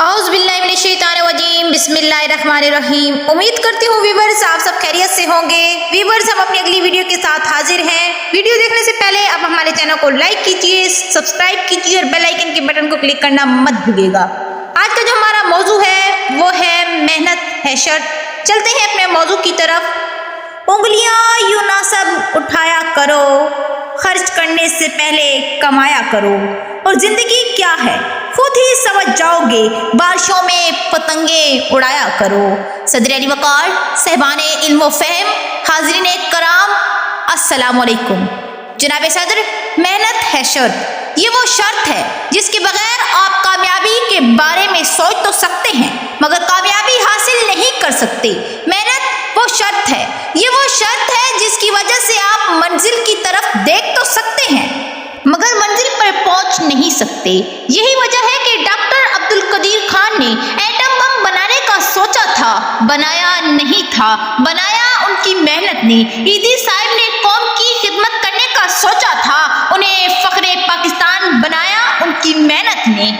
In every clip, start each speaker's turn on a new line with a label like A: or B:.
A: औज़ुबिल्लाहिमिनश्शैतानिर्रजीम बिस्मिल्लाहिर्रहमानिर्रहीम। उम्मीद करती हूँ व्यूअर्स आप सब खैरियत से होंगे। व्यूअर्स हम अपनी अगली वीडियो के साथ हाजिर हैं। वीडियो देखने से पहले आप हमारे चैनल को लाइक कीजिए, सब्सक्राइब कीजिए और बेल आइकन के बटन को क्लिक करना मत भूलिएगा। आज का जो हमारा मौजू है वो है मेहनत है शर्त। चलते हैं अपने मौजू की तरफ। उंगलियां यूं ना सब उठाया करो, खर्च करने से पहले कमाया करो, और जिंदगी क्या है खुद ही समझ जाओगे, बारिशों में पतंगे उड़ाया करो। सदर अली वकार साहिबान इल्म व फहम, हाज़रीन कराम, अस्सलामु अलैकुम। जनाब सदर, मेहनत है शर्त। ये वो शर्त है जिसके बगैर आप कामयाबी के बारे में सोच तो सकते हैं मगर कामयाबी हासिल नहीं कर सकते। मेहनत वो शर्त है, ये वो शर्त है जिसकी वजह से आप मंजिल की तरफ देख तो सकते हैं मगर मंजिल पर पहुंच नहीं सकते। यही वजह है कि डॉक्टर अब्दुल कदीर खान ने एटम बम बनाने का सोचा था, बनाया नहीं था, बनाया उनकी मेहनत ने। ईदी साहब ने कौम की खिदमत करने का सोचा था, उन्हें फख्रे पाकिस्तान बनाया उनकी मेहनत ने।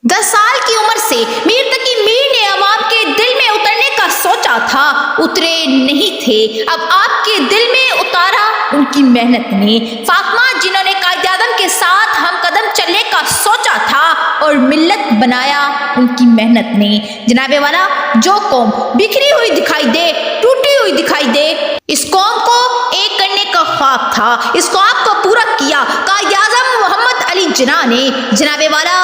A: 10 साल की उम्र से मीर तकी मीर ने अवाम के दिल में उतरने का सोचा था, उतरे नहीं थे, अब आपके दिल में उतारा उनकी मेहनत ने। फातिमा जिन्होंने कायदे आज़म के साथ हम कदम चलने का सोचा था और मिल्लत बनाया उनकी मेहनत ने। जनाबे वाला, जो कौम बिखरी हुई दिखाई दे, टूटी हुई दिखाई दे, इस कौम को एक करने का ख्वाब था, इस ख्वाब को पूरा किया कायदे आज़म मोहम्मद अली जिन्ना ने। जनाबे वाला,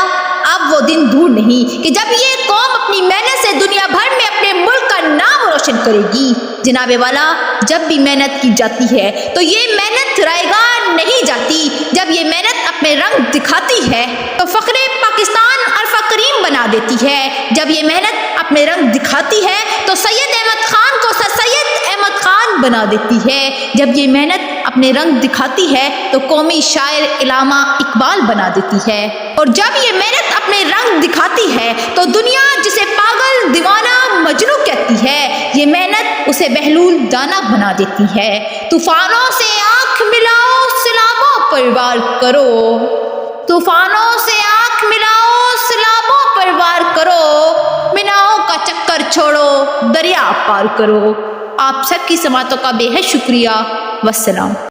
A: अब वो दिन दूर नहीं कि जब ये कौम अपनी मेहनत से दुनिया भर में अपने मुल्क का नाम रोशन करेगी। जनाबे वाला, जब भी मेहनत की जाती है तो ये मेहनत रायगान नहीं जाती। जब ये मेहनत अपने रंग दिखाती है तो फख्रे पाकिस्तान अरफा करीम बना देती है। जब ये मेहनत अपने रंग दिखाती है तो सैयद अहमद खान को सर सैयद अहमद खान बना देती है। जब ये मेहनत अपने रंग दिखाती है तो कौमी शायर इलामा इकबाल बना देती है। और जब ये मेहनत अपने रंग दिखाती है तो दुनिया जिसे पागल दीवाना मजनू कहती है, ये मेहनत उसे बहलूल दाना बना देती है। तूफानों से आंख मिलाओ, सैलाबों पर वार करो, तूफानों से आंख मिलाओ, सैलाबों पर वार करो, मीनाओं का चक्कर छोड़ो, दरिया पार करो। आप सबकी समातों का बेहद शुक्रिया। वस्सलाम।